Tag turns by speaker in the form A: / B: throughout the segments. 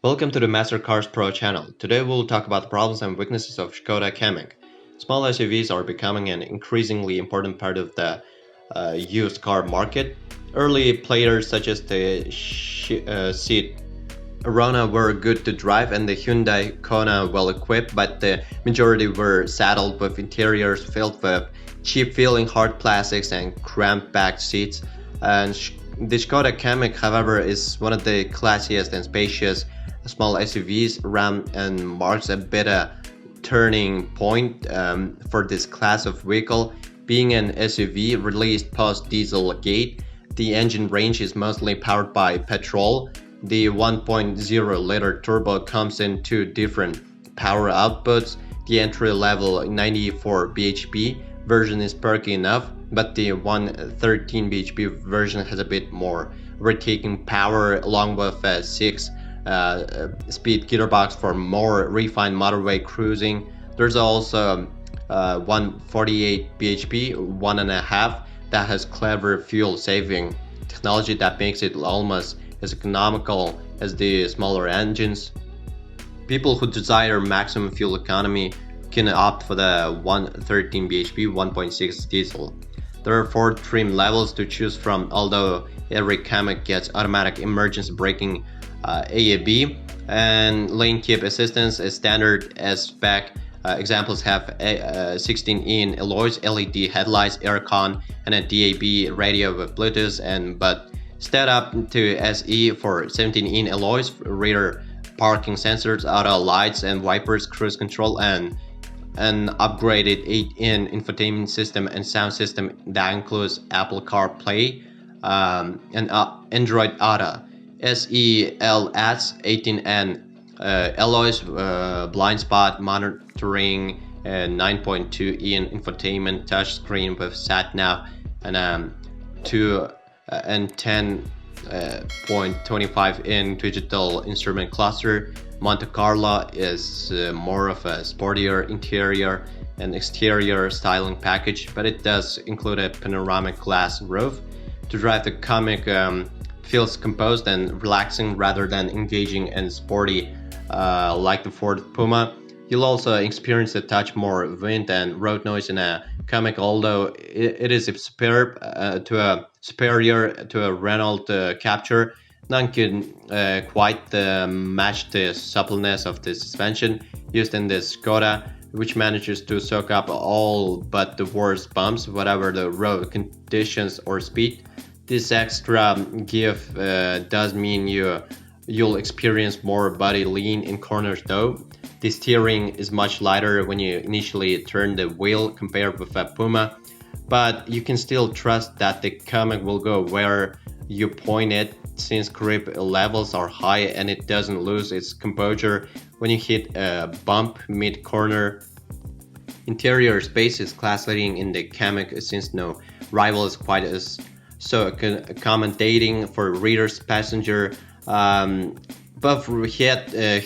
A: Welcome to the Master Cars Pro channel. Today we'll talk about the problems and weaknesses of Skoda Kamiq. Small SUVs are becoming an increasingly important part of the used car market. Early players such as the Seat Arona were good to drive and the Hyundai Kona well equipped, but the majority were saddled with interiors filled with cheap-feeling hard plastics and cramped back seats. And the Skoda Kamiq, however, is one of the classiest and spacious small SUVs around and marks a bit of turning point for this class of vehicle. Being an SUV released post-Dieselgate, the engine range is mostly powered by petrol. The 1.0-liter turbo comes in two different power outputs. The entry-level 94 bhp version is perky enough, but the 113 bhp version has a bit more overtaking power along with a 6-speed gearbox for more refined motorway cruising. There's also 148 bhp 1.5 that has clever fuel-saving technology that makes it almost as economical as the smaller engines. People who desire maximum fuel economy can opt for the 113 bhp 1.6 diesel. There are 4 trim levels to choose from, although every Kamiq gets automatic emergency braking AAB and lane keep assistance is standard as spec. Examples have 16-in alloys, LED headlights, aircon, and a DAB radio with Bluetooth. But step up to SE for 17-in alloys, rear parking sensors, auto lights and wipers, cruise control, and an upgraded 8-in infotainment system and sound system that includes Apple CarPlay and Android Auto. SEL adds 18-in alloys, blind spot monitoring, 9.2-in infotainment touchscreen with sat-nav, and 2 and 10.25-in digital instrument cluster. Monte Carlo is more of a sportier interior and exterior styling package, but it does include a panoramic glass roof. To drive, the Kamiq feels composed and relaxing rather than engaging and sporty like the Ford Puma. You'll also experience a touch more wind and road noise in a Kamiq, although it is superior to a Renault Captur. None can quite match the suppleness of the suspension used in the Skoda, which manages to soak up all but the worst bumps, whatever the road conditions or speed. This extra give does mean you'll experience more body lean in corners though. The steering is much lighter when you initially turn the wheel compared with a Puma, but you can still trust that the Kamiq will go where you point it, since grip levels are high and it doesn't lose its composure when you hit a bump mid-corner. Interior space is class-leading in the Kamiq, since no rival is quite as accommodating for reader's passenger. Both head and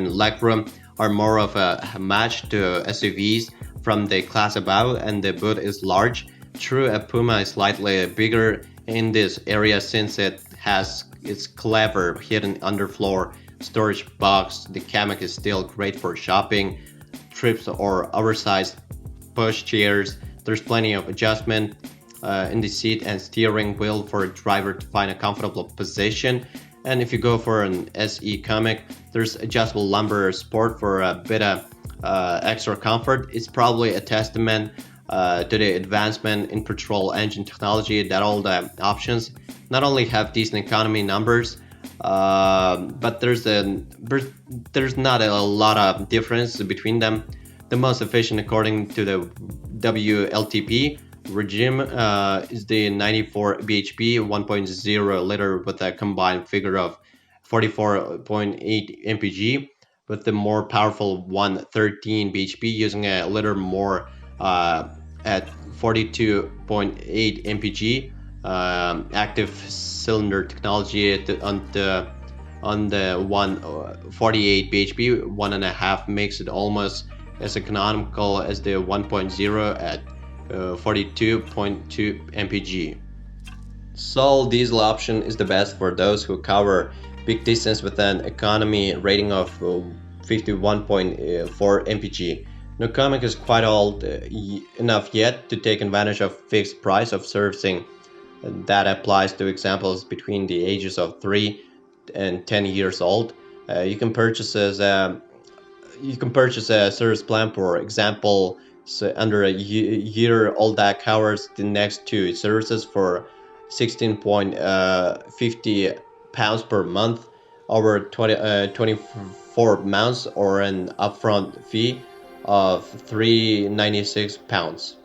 A: legroom are more of a match to SUVs from the class above, and the boot is large. True, a Puma is slightly bigger in this area since it has its clever hidden underfloor storage box. The Kamiq is still great for shopping trips or oversized push chairs. There's plenty of adjustment in the seat and steering wheel for a driver to find a comfortable position. And if you go for an SE Kamiq, there's adjustable lumbar support for a bit of extra comfort. It's probably a testament to the advancement in petrol engine technology that all the options not only have decent economy numbers, but there's not a lot of difference between them. The most efficient, according to the WLTP regime, is the 94 bhp 1.0-liter with a combined figure of 44.8 mpg, with the more powerful 113 bhp using a liter more at 42.8 mpg. Active cylinder technology on the 148 bhp 1.5 makes it almost as economical as the 1.0 at 42.2 mpg. Sole diesel option is the best for those who cover big distance with an economy rating of 51.4 mpg. No Kamiq is quite old enough yet to take advantage of fixed price of servicing. That applies to examples between the ages of 3 and 10 years old. You can purchase a service plan, for example, so under a year old that covers the next two services for 16.50 pounds per month over 24 months, or an upfront fee of 396 pounds.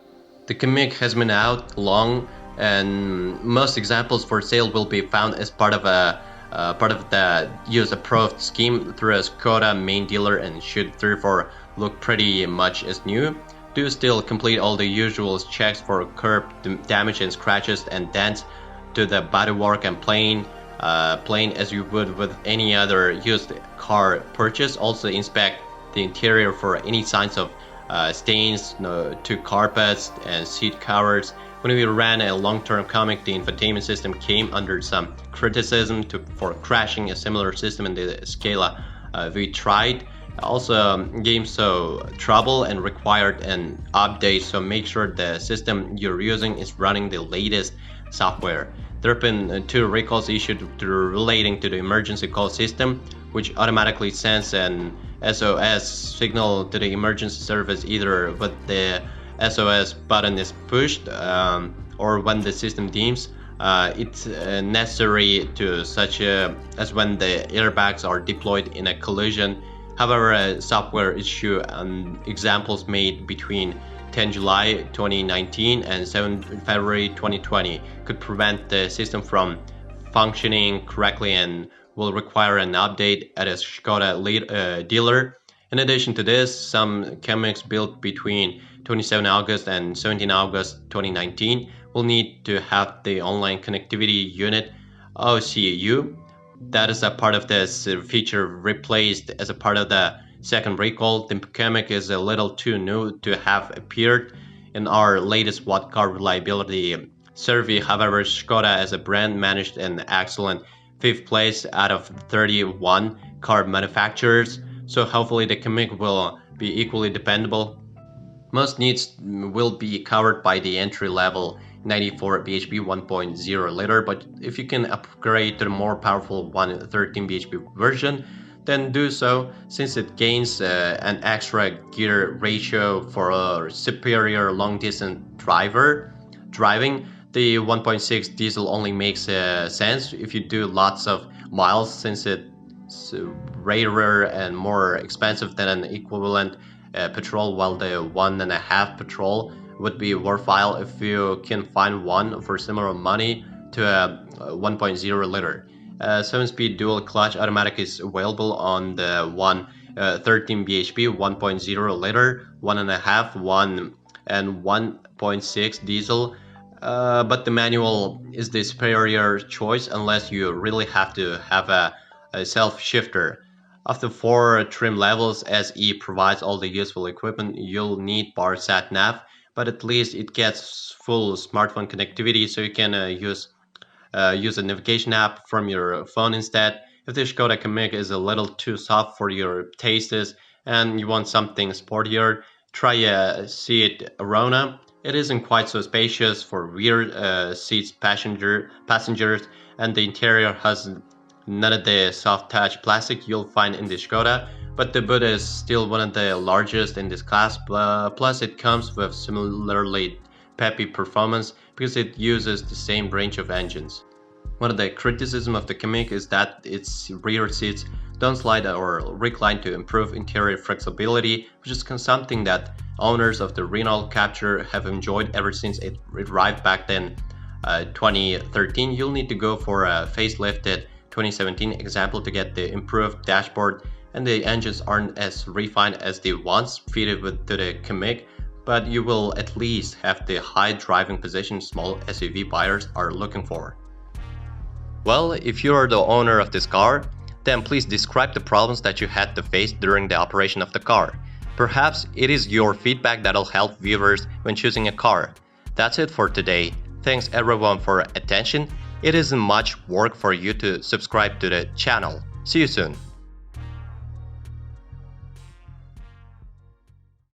A: The Kamiq has been out long, and most examples for sale will be found as part of the use approved scheme through a Skoda main dealer, and should therefore look pretty much as new. Do still complete all the usual checks for curb damage and scratches and dents to the bodywork and plain as you would with any other used car purchase. Also inspect the interior for any signs of stains to carpets and seat covers. When we ran a long-term Kamiq, the infotainment system came under some criticism for crashing. A similar system in the Scala we tried also gave so trouble and required an update, so make sure the system you're using is running the latest software. There have been 2 recalls issued relating to the emergency call system, which automatically sends an SOS signal to the emergency service either when the SOS button is pushed or when the system deems it's necessary, to such as when the airbags are deployed in a collision. However, a software issue examples made between 10 July 2019 and 7 February 2020 could prevent the system from functioning correctly and will require an update at a Skoda dealer. In addition to this, some Kamiqs built between 27 August and 17 August 2019 will need to have the online connectivity unit OCU. That is a part of this feature replaced as a part of the second recall. The Kamiq is a little too new to have appeared in our latest What Car Reliability survey. However, Skoda as a brand managed an excellent 5th place out of 31 car manufacturers, so hopefully the Kamiq will be equally dependable. Most needs will be covered by the entry-level 94 bhp 1.0 liter, but if you can upgrade to the more powerful 113 bhp version, then do so, since it gains an extra gear ratio for a superior long-distance driving. The 1.6 diesel only makes sense if you do lots of miles, since it's rarer and more expensive than an equivalent petrol, while the 1.5 petrol would be worthwhile if you can find one for similar money to a 1.0 liter. 7-speed dual clutch automatic is available on the 113 bhp 1.0 liter, 1.5, 1 and 1.6 diesel, but the manual is the superior choice unless you really have to have a self shifter. Of the 4 trim levels, SE provides all the useful equipment you'll need bar sat nav, but at least it gets full smartphone connectivity, so you can use a navigation app from your phone instead. If the Skoda Kamiq is a little too soft for your tastes and you want something sportier, try a Seat Arona. It isn't quite so spacious for rear seats passengers, and the interior has none of the soft touch plastic you'll find in the Skoda, but the boot is still one of the largest in this class, plus it comes with similarly peppy performance because it uses the same range of engines. One of the criticisms of the Kamiq is that its rear seats don't slide or recline to improve interior flexibility, which is something that owners of the Renault Captur have enjoyed ever since it arrived back then. 2013, you'll need to go for a facelifted 2017 example to get the improved dashboard, and the engines aren't as refined as the ones fitted to the Kamiq, but you will at least have the high driving position small SUV buyers are looking for. Well, if you are the owner of this car, then please describe the problems that you had to face during the operation of the car. Perhaps it is your feedback that'll help viewers when choosing a car. That's it for today. Thanks everyone for attention. It isn't much work for you to subscribe to the channel. See you soon.